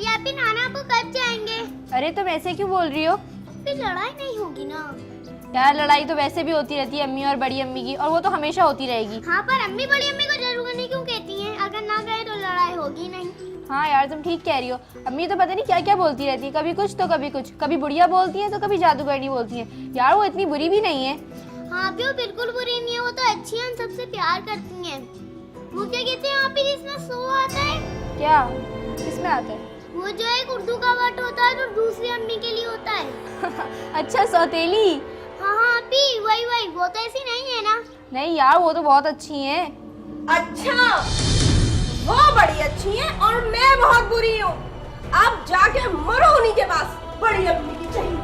आप ही नाना आपको कब जाएंगे? अरे तुम ऐसे क्यों बोल रही हो? फिर लड़ाई नहीं होगी ना? यार लड़ाई तो वैसे भी होती रहती है अम्मी और बड़ी अम्मी की, और वो तो हमेशा होती रहेगी। हाँ, पर अम्मी बड़ी अम्मी को जरूर नहीं क्यों कहती हैं? अगर ना कहे तो लड़ाई होगी नहीं। हाँ यार तुम ठीक कह रही हो, अम्मी तो पता नहीं क्या क्या बोलती रहती है, कभी कुछ तो कभी कुछ, कभी बुढ़िया बोलती है तो कभी जादूगरनी बोलती है। यार वो इतनी बुरी भी नहीं है। हाँ भी वो बिल्कुल बुरी नहीं है, वो तो अच्छी है, हम सबसे प्यार करती हैं। वो क्या कहते हैं आप ही जिसमें सो आता है? क्या किसमें आता है? वो जो एक उर्दू का वर्ड होता है जो दूसरी अम्मी के लिए होता है। अच्छा सौतेली। हाँ हाँ आप ही वही वो तो ऐसी नहीं है ना? नहीं यार वो तो बहुत अच्छी है। अच्छा, वो बड़ी अच्छी हैं और मैं बहुत बुरी हूँ। अब जाके मरो उन्हीं के पास, बड़ी अम्मी की चाहिए।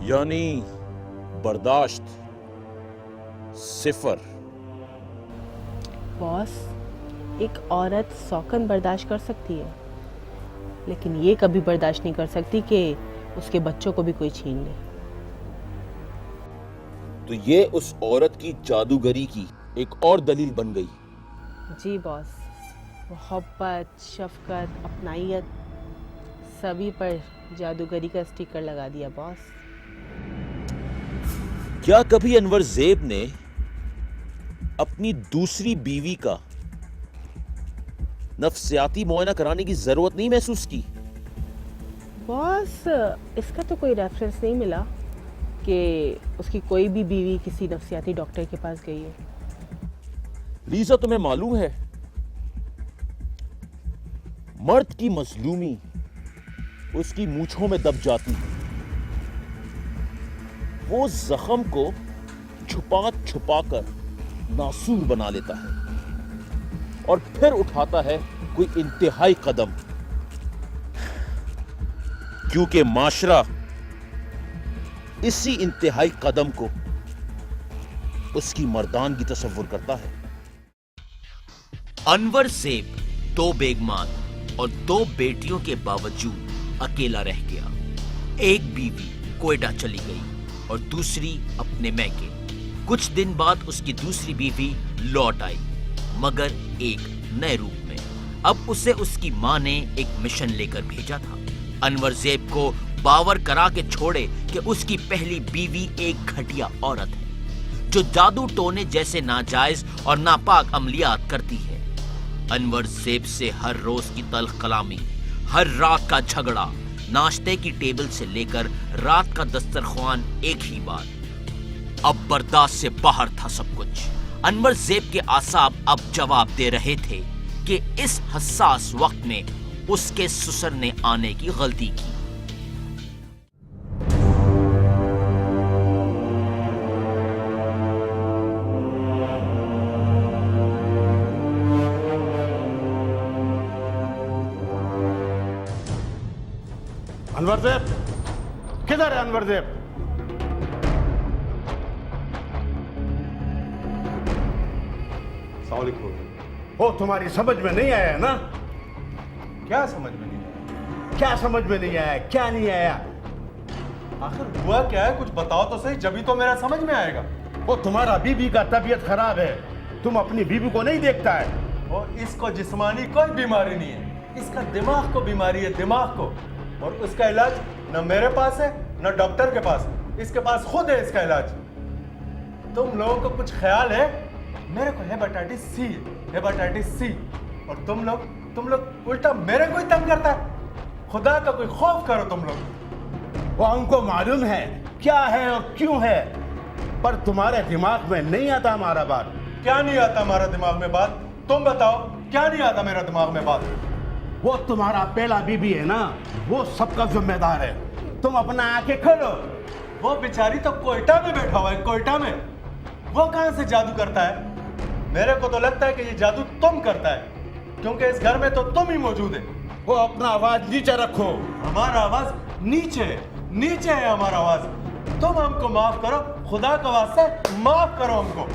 यानी बर्दाश्त सिफर। बॉस, एक औरत सौकन बर्दाश्त कर सकती है, लेकिन ये कभी बर्दाश्त नहीं कर सकती कि उसके बच्चों को भी कोई छीन ले। तो ये उस औरत की जादूगरी की एक और दलील बन गई। जी बॉस, मोहब्बत, शफकत, अपनाइयत सभी पर जादूगरी का स्टिकर लगा दिया बॉस। क्या कभी अनवर ज़ेब ने अपनी दूसरी बीवी का नफ्सियाती मुआयना कराने की जरूरत नहीं महसूस की? बॉस, इसका तो कोई रेफरेंस नहीं मिला कि उसकी कोई भी बीवी किसी नफ्सियाती डॉक्टर के पास गई है। लीजा तुम्हें मालूम है, मर्द की मजलूमी उसकी मूंछों में दब जाती है। वो जख्म को छुपा छुपा कर नासूर बना लेता है और फिर उठाता है कोई इंतहाई कदम, क्योंकि माशरा इसी इंतहाई कदम को उसकी मर्दानगी तसव्वुर करता है। अनवर ज़ेब 2 बेगमान और 2 बेटियों के बावजूद अकेला रह गया। एक बीवी कोयटा चली गई और दूसरी अपने मैके। कुछ दिन बाद उसकी दूसरी बीवी लौट आई, मगर एक नए रूप में। अब उसे उसकी मां ने एक मिशन लेकर भेजा था। अनवर ज़ेब को बावर करा के छोड़े कि उसकी पहली बीवी एक घटिया औरत है जो जादू टोने जैसे नाजायज और नापाक अमलियात करती है। अनवर ज़ेब से हर रोज की तल्ख कलामी, हर रात का झगड़ा, नाश्ते की टेबल से लेकर रात का दस्तरख्वान, एक ही बात। अब बर्दाश्त से बाहर था सब कुछ। अनवर ज़ेब के आसाब अब जवाब दे रहे थे कि इस हसास वक्त में उसके ससुर ने आने की गलती की। अनवर ज़ेब, किधर है अनवर ज़ेब? वो तुम्हारी समझ में नहीं आया ना? क्या समझ में नहीं आया? क्या समझ में नहीं आया? क्या नहीं आया? आखिर हुआ क्या है, कुछ बताओ तो सही, जभी तो मेरा समझ में आएगा। वो तुम्हारा बीबी का तबीयत खराब है, तुम अपनी बीबी को नहीं देखता है। और इसको जिस्मानी कोई बीमारी नहीं है, इसका दिमाग को बीमारी है, दिमाग को। और उसका इलाज न मेरे पास है न डॉक्टर के पास है, इसके पास खुद है इसका इलाज। तुम लोगों को कुछ ख्याल है? मेरे को हेपेटाइटिस सी, हेपेटाइटिस सी, और तुम लोग उल्टा मेरे को ही तंग करता है। खुदा का कोई खौफ करो तुम लोग। वो हमको मालूम है क्या है और क्यों है, पर तुम्हारे दिमाग में नहीं आता हमारा बात। क्या नहीं आता हमारा दिमाग में बात? तुम बताओ, क्या नहीं आता मेरा दिमाग में बात? वो तुम्हारा पहला बीबी है ना, वो सबका जिम्मेदार है। तुम अपना आंखें खोलो। वो बेचारी तो कोयटा में बैठा हुआ है, कोयटा में। वो कहां से जादू करता है? मेरे को तो लगता है कि ये जादू तुम करता है, क्योंकि इस घर में तो तुम ही मौजूद है। वो अपना आवाज नीचे रखो। हमारा आवाज नीचे है, नीचे है हमारा आवाज। तुम हमको माफ करो, खुदा का वास्ता माफ करो हमको।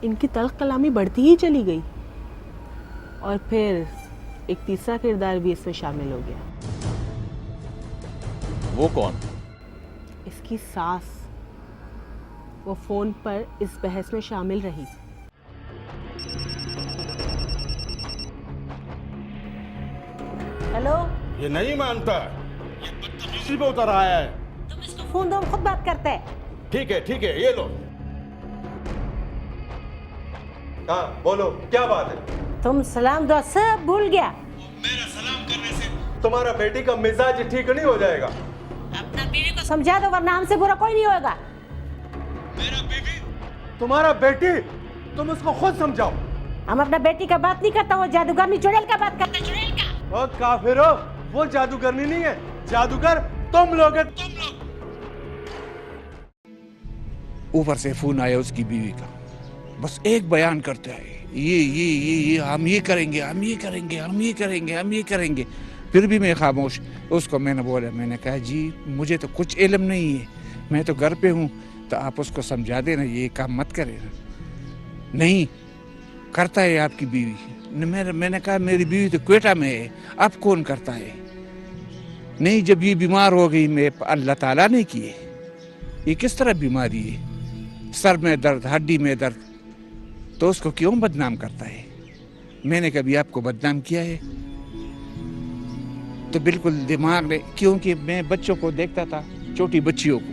इनकी तल्ख कलामी बढ़ती ही चली गई और फिर एक तीसरा किरदार भी इसमें शामिल हो गया। वो कौन? इसकी सास। वो फोन पर इस बहस में शामिल रही। ये नहीं मानता, ये बदतमीजी पे उतर आया है। तुम इसको फोन दो, खुद बात करते हैं। ठीक है, ये लो। हाँ बोलो, क्या बात है? तुम सलाम दो, सब भूल गया। मेरा सलाम करने से तुम्हारा बेटी का मिजाज ठीक नहीं हो जाएगा। अपना बीवी को समझा दो, वरना हमसे बुरा कोई नहीं होगा। मेरा बीवी तुम्हारा बेटी, तुम उसको खुद समझाओ। हम अपना बेटी का बात नहीं करता, वो जादूगरनी चुड़ैल का बात करते। चुड़ैल का। ओ काफिरो, वो जादूगरनी नहीं है, जादूगर तुम लोग है, तुम लोग। ऊपर से फोन आया उसकी बीवी का, बस एक बयान करते हैं, ये हम ये करेंगे, हम ये करेंगे, हम ये करेंगे, हम ये करेंगे। फिर भी मैं खामोश। उसको मैंने बोला, मैंने कहा जी मुझे तो कुछ इल्म नहीं है, मैं तो घर पे हूँ, तो आप उसको समझा देना ये काम मत करे। नहीं करता है आपकी बीवी। मैंने कहा मेरी बीवी तो क्वेटा में है, अब कौन करता है? नहीं, जब ये बीमार हो गई, मैं अल्लाह ताला ने की है। ये किस तरह बीमारी है? सर में दर्द, हड्डी में दर्द, तो उसको क्यों बदनाम करता है? मैंने कभी आपको बदनाम किया है? तो बिल्कुल दिमाग में, क्योंकि मैं बच्चों को देखता था, छोटी बच्चियों को,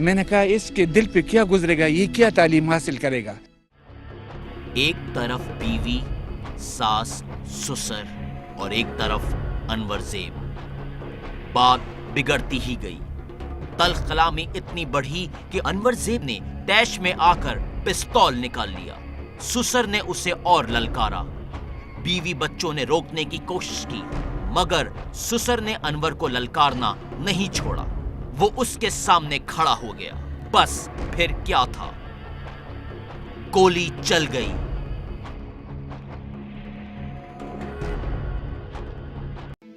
मैंने कहा इसके दिल पे क्या गुजरेगा, ये क्या तालीम हासिल करेगा। एक तरफ बीवी, सास, ससुर और एक तरफ अनवरजेब। बात बिगड़ती ही गई। तल्ख कलामी इतनी बढ़ी कि अनवरजेब ने तैश में आकर पिस्तौल निकाल लिया। ससुर ने उसे और ललकारा। बीवी बच्चों ने रोकने की कोशिश की, मगर ससुर ने अनवर को ललकारना नहीं छोड़ा। वो उसके सामने खड़ा हो गया। बस फिर क्या था, गोली चल गई।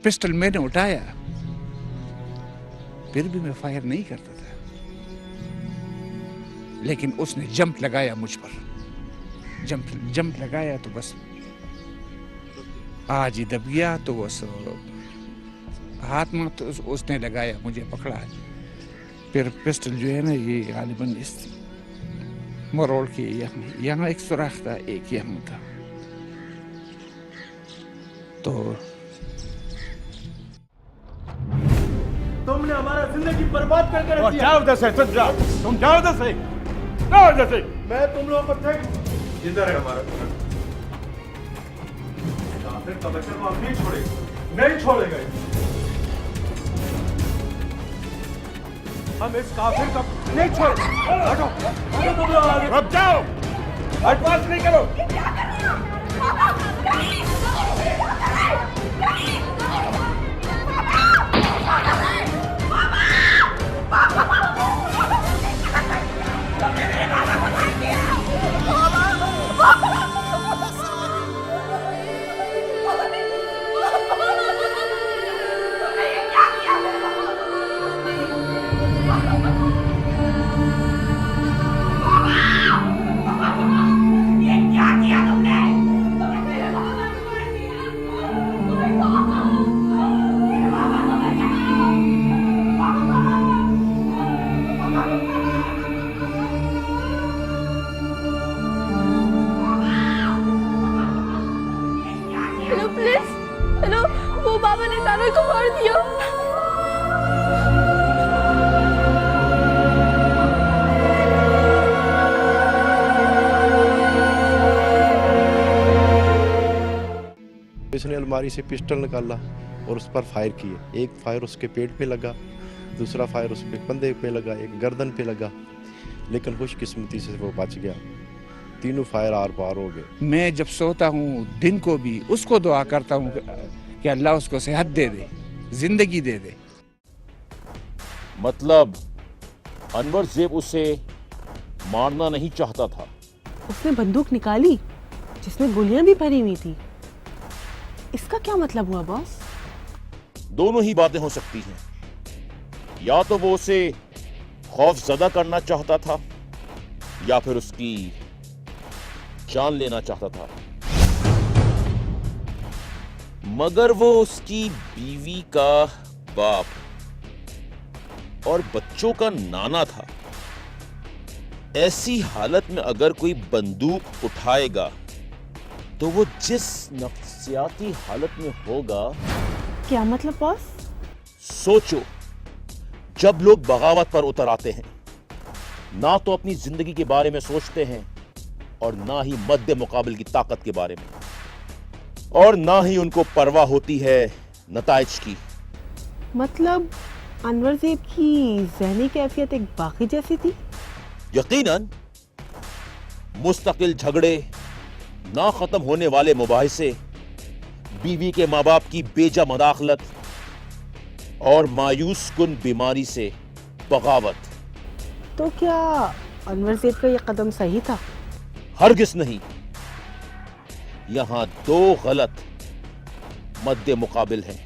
पिस्टल मैंने उठाया, फिर भी मैं फायर नहीं करता था, लेकिन उसने जंप लगाया मुझ पर। जंप लगाया तो बस आज ही दब गया। तो बस हाथ में तो उसने लगाया, मुझे पकड़ा। फिर पिस्टल जो है ना, ये गालिबन इस मरोड़ के यहाँ एक सुराख था, एक यहाँ था। तो तुमने हमारा जिंदगी बर्बाद करके रख दिया। जाओ उधर से, तुम जाओ उधर से, जाओ उधर से। मैं तुम लोगों को देख, इधर है हमारा काफिर का बच्चा को हम नहीं छोड़ेंगे, नहीं छोड़ेगा। हम इस काफिर का नहीं छोड़ेंगे। हटो, हटो तुम लोग आगे। अब जाओ, बकवास नहीं करो। हेलो प्लीज, हेलो, वो बाबा ने तानवी को मार दिया। इसने अलमारी से पिस्टल निकाला और उस पर फायर किए। एक फायर उसके पेट पे लगा, दूसरा फायर उसके कंधे पे लगा, एक गर्दन पे लगा, लेकिन खुशकिस्मती से वो बच गया। तीनों फायर आर पार हो गए। मैं जब सोता हूँ दिन को भी उसको दुआ करता हूँ कि अल्लाह उसको सेहत दे दे, जिंदगी दे दे। मतलब अनवरजेब उसे मारना नहीं चाहता था। उसने बंदूक निकाली जिसमें गोलियां भी भरी हुई थी। इसका क्या मतलब हुआ बॉस? दोनों ही बातें हो सकती हैं। या तो वो उसे खौफजदा करना चाहता था, या फिर उसकी जान लेना चाहता था। मगर वो उसकी बीवी का बाप और बच्चों का नाना था। ऐसी हालत में अगर कोई बंदूक उठाएगा तो वो जिस नफ्सियाती हालत में होगा क्या मतलब बॉस? सोचो, जब लोग बगावत पर उतर आते हैं, ना तो अपनी जिंदगी के बारे में सोचते हैं और ना ही मद्दे मुकाबिल की ताकत के बारे में, और ना ही उनको परवाह होती है नताइज की। मतलब अनवर ज़ेब की ज़हनी कैफियत एक बाकी जैसी थी? यकीनन। मुस्तकिल झगड़े, ना खत्म होने वाले मुबाहिसे, बीवी के माँ बाप की बेजा मदाखलत और मायूस कुन बीमारी से बगावत। तो क्या अनवर ज़ेब का ये कदम सही था? हरगिज नहीं। यहां दो गलत मद्दे मुकाबिल हैं।